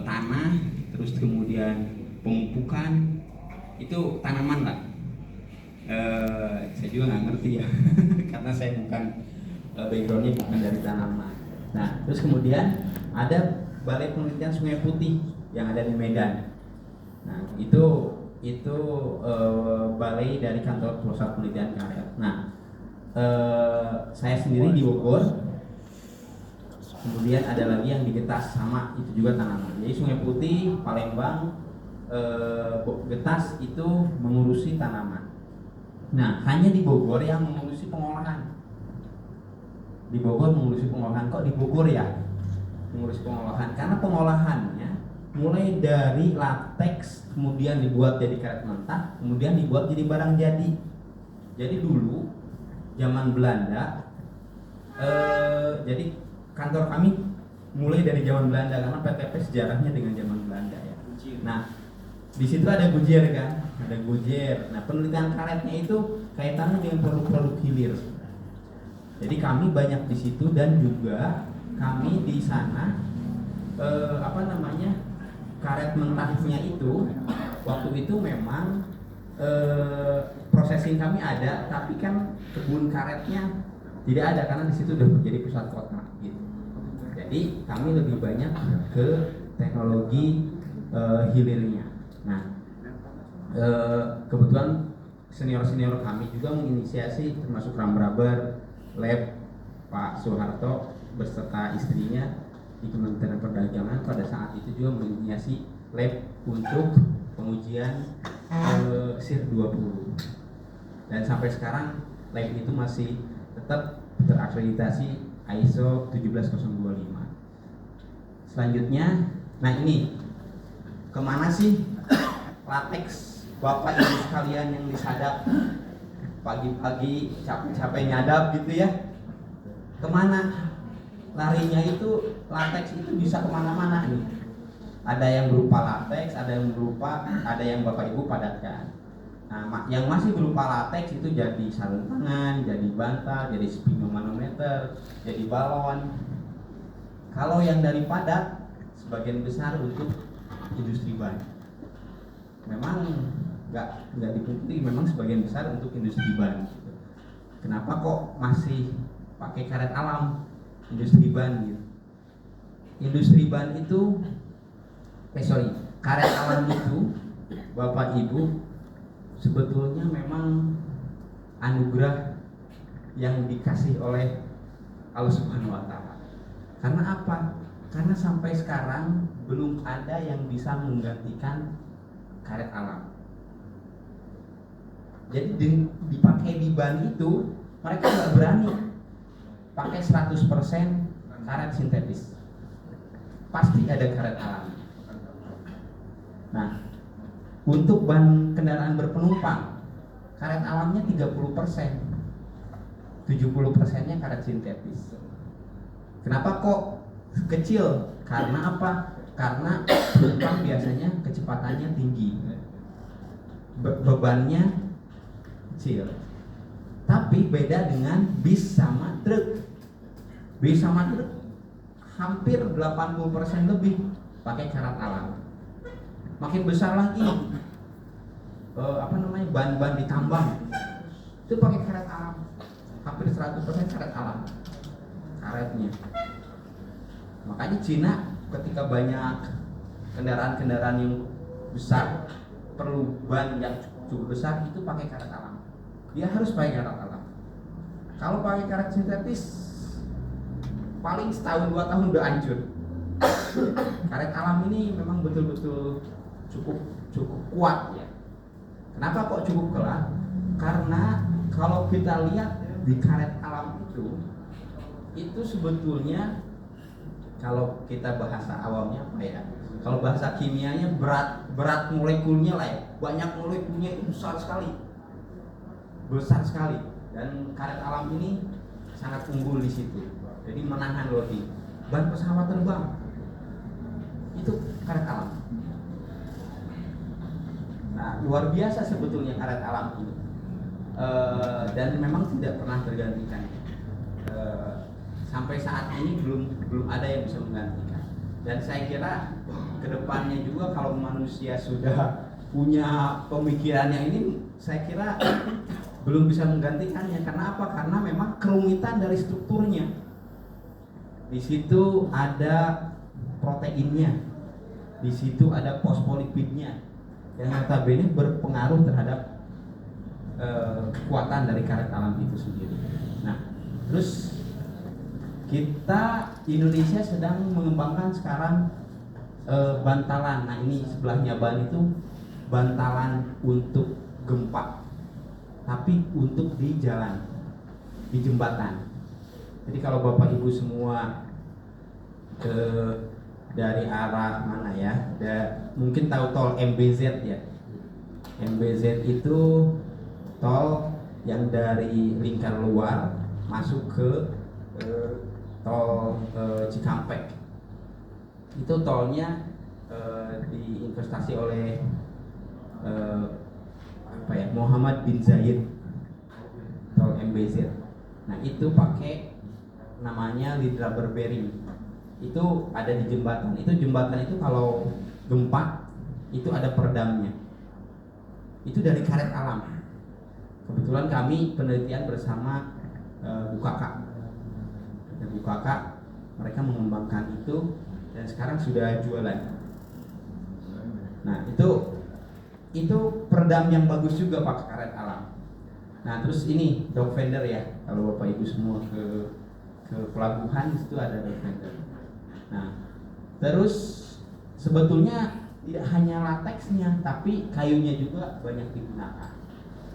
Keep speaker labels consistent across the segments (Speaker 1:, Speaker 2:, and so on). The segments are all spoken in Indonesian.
Speaker 1: tanah, terus kemudian pemupukan, itu tanaman lah. Saya juga nggak ngerti ya, karena saya bukan backgroundnya bukan dari tanaman. Nah, terus kemudian ada Balai Penelitian Sungai Putih yang ada di Medan. Nah, itu balai dari kantor pusat penelitian karet. Nah, saya sendiri di Bogor. Kemudian ada lagi yang di Getas, sama itu juga tanaman. Jadi Sungai Putih, Palembang, Getas itu mengurusi tanaman. Nah, hanya di Bogor yang mengurusi pengolahan. Di Bogor mengurusi pengolahan. Kok di Bogor ya mengurusi pengolahan? Karena pengolahannya mulai dari latex, kemudian dibuat jadi karet mentah, kemudian dibuat jadi barang jadi. Jadi dulu zaman Belanda, jadi kantor kami mulai dari zaman Belanda karena PTP sejarahnya dengan zaman Belanda ya. Nah, di situ ada Gujer kan, ada Gujer. Nah, penelitian karetnya itu kaitannya dengan produk-produk hilir. Jadi kami banyak di situ dan juga kami di sana karet mentahnya itu waktu itu memang processing kami ada, tapi kan kebun karetnya tidak ada karena di situ udah menjadi pusat kota gitu. Jadi kami lebih banyak ke teknologi hilirnya. Nah, kebetulan senior kami juga menginisiasi termasuk Rambraber Lab Pak Soeharto beserta istrinya di Kementerian Perdagangan pada saat itu juga menginisiasi lab untuk pengujian SIR 20. Dan sampai sekarang lab itu masih tetap terakreditasi ISO 17025. Selanjutnya, nah ini kemana sih latex Bapak Ibu sekalian yang disadap pagi-pagi capek-capek nyadap gitu ya? Kemana? Larinya itu latex itu bisa kemana-mana nih. Ada yang berupa latex, ada yang Bapak Ibu padatkan. Nah, yang masih berupa latex itu jadi sarung tangan, jadi bantal, jadi sphygmomanometer, jadi balon. Kalau yang dari padat, sebagian besar untuk industri ban. Memang nggak dipungkiri, memang sebagian besar untuk industri ban. Kenapa kok masih pakai karet alam industri ban gitu? Industri ban itu, karet alam itu, Bapak Ibu, sebetulnya memang anugerah yang dikasih oleh Allah Subhanahu wa Ta'ala. Karena apa? Karena sampai sekarang belum ada yang bisa menggantikan karet alam. Jadi dipakai di ban itu mereka nggak berani pakai 100% karet sintetis. Pasti ada karet alam. Nah, untuk ban kendaraan berpenumpang, karet alamnya 30%, 70%-nya karet sintetis. Kenapa kok kecil? Karena apa? Karena penumpang biasanya kecepatannya tinggi, bebannya kecil. Tapi beda dengan bis sama truk. Bis sama truk hampir 80% lebih pakai karet alam. Makin besar lagi ban-ban ditambang itu pakai karet alam, hampir 100% karet alam karetnya. Makanya Cina ketika banyak kendaraan-kendaraan yang besar perlu ban yang cukup besar itu pakai karet alam. Dia harus pakai karet alam. Kalau pakai karet sintetis paling setahun 2 tahun udah hancur. Karet alam ini memang betul-betul cukup kuat ya. Kenapa kok cukup kuat? Karena kalau kita lihat di karet alam itu sebetulnya kalau kita bahasa awamnya apa ya? Kalau bahasa kimianya berat molekulnya lah ya. Banyak molekulnya itu besar sekali. Dan karet alam ini sangat unggul di situ. Jadi menahan lodi. Ban pesawat terbang itu karet alam. Nah, luar biasa sebetulnya karet alam ini, dan memang tidak pernah tergantikan. Sampai saat ini belum ada yang bisa menggantikan. Dan saya kira kedepannya juga kalau manusia sudah punya pemikiran yang ini, saya kira belum bisa menggantikannya. Karena apa? Karena memang kerumitan dari strukturnya. Di situ ada proteinnya, di situ ada fosfolipidnya yang notabene berpengaruh terhadap kekuatan dari karet alam itu sendiri. Nah, terus kita Indonesia sedang mengembangkan sekarang bantalan. Nah, ini sebelahnya ban itu bantalan untuk gempa, tapi untuk di jalan, di jembatan. Jadi kalau Bapak Ibu semua dari arah mana ya, mungkin tahu tol MBZ ya. MBZ itu tol yang dari Lingkar Luar masuk ke tol Cikampek. Itu tolnya diinvestasi oleh Muhammad bin Zayed, tol MBZ. Nah, itu pakai namanya lead rubber bearing. Itu ada di jembatan. Itu jembatan itu kalau gempa itu ada peredamnya. Itu dari karet alam. Kebetulan kami penelitian bersama BUKK. Dan BUKK mereka mengembangkan itu dan sekarang sudah jualan. Nah, itu peredam yang bagus juga pakai karet alam. Nah, terus ini dock fender ya. Kalau Bapak Ibu semua ke pelabuhan itu ada dock fender. Nah, terus sebetulnya tidak hanya lateksnya, tapi kayunya juga banyak digunakan.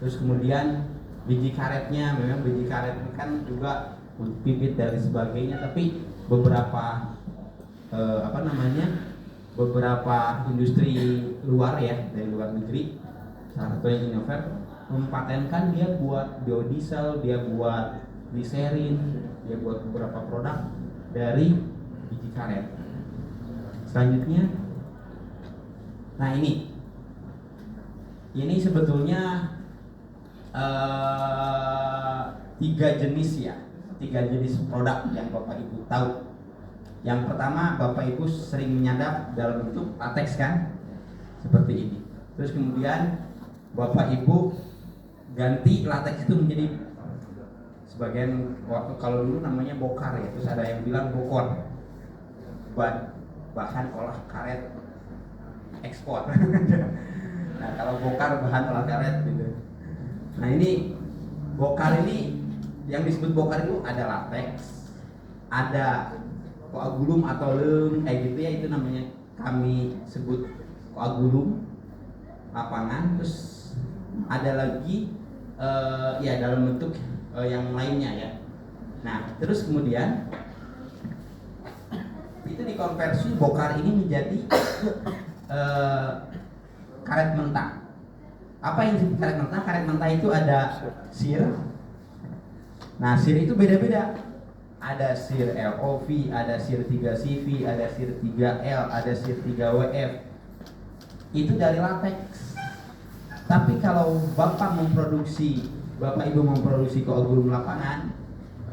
Speaker 1: Terus kemudian biji karetnya, memang biji karet kan juga pipit dari sebagainya, tapi beberapa beberapa industri luar ya, dari luar negeri, salah satunya Innover, mempatenkan dia buat biodiesel, dia buat gliserin, dia buat beberapa produk dari biji karet. Selanjutnya, nah ini sebetulnya 3 jenis produk yang Bapak Ibu tahu. Yang pertama, Bapak Ibu sering menyadap dalam bentuk latex kan, seperti ini. Terus kemudian Bapak Ibu ganti latex itu menjadi sebagian waktu kalau dulu namanya bokar ya, terus ada yang bilang bokor, bahan olah karet ekspor. Nah, kalau bokar bahan olah karet gitu. Nah, ini bokar ini, yang disebut bokar itu ada latex, ada koagulum atau lem kayak gitu ya, itu namanya kami sebut koagulum lapangan. Terus ada lagi ya dalam bentuk yang lainnya ya. Nah, terus kemudian itu dikonversi bokar ini menjadi karet mentah. Apa yang disebut karet mentah? Karet mentah itu ada sir. Nah, sir itu beda-beda. Ada sir LOV, ada sir 3CV, ada sir 3L, ada sir 3WF. Itu dari latex. Tapi kalau Bapak Ibu memproduksi koagulum lapangan,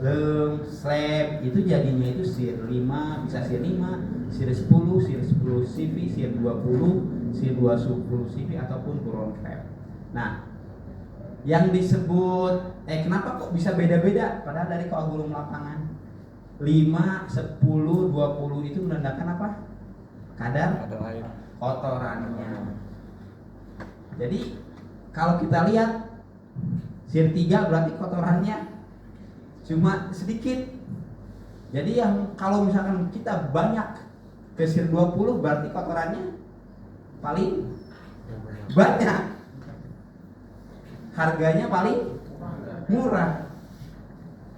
Speaker 1: lem, slab, itu jadinya itu sir 5, bisa sir 5, sir 10, sir 10 CV, sir 20, sir 20 CV ataupun buron crab. Nah, yang disebut kenapa kok bisa beda-beda padahal dari koagulum lapangan? 5, 10, 20 itu menandakan apa? Kadar air kotorannya. Jadi kalau kita lihat sir 3 berarti kotorannya cuma sedikit. Jadi yang kalau misalkan kita banyak ke sir 20 berarti kotorannya paling banyak. Harganya paling murah.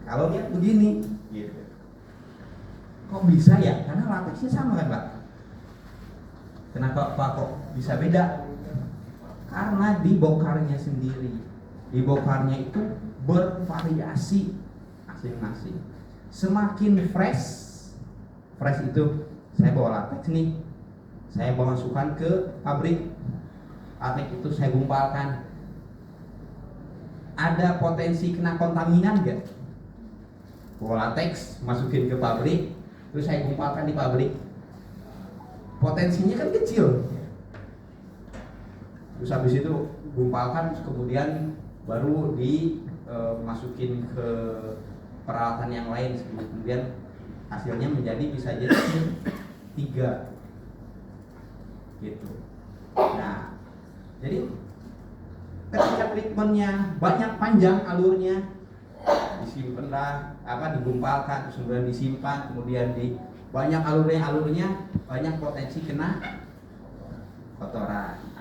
Speaker 1: Kalau lihat begini gitu. Kok bisa ya? Karena latexnya sama kan, Pak? Kenapa Pak kok bisa beda? Karena di bokarnya sendiri. Di bokarnya itu bervariasi masing-masing. Semakin fresh itu saya bawa latex nih, saya bawa masukkan ke pabrik. Latex itu saya gumpalkan. Ada potensi kena kontaminan gak? Bawa latex masukin ke pabrik, terus saya gumpalkan di pabrik.
Speaker 2: potensinya kan kecil. Terus habis itu gumpalkan, kemudian baru dimasukin ke peralatan yang lain, kemudian hasilnya bisa jadi 3 gitu. Nah, jadi ketika treatmentnya banyak panjang alurnya, disimpanlah digumpalkan, terus kemudian disimpan, kemudian banyak alurnya banyak potensi kena kotoran.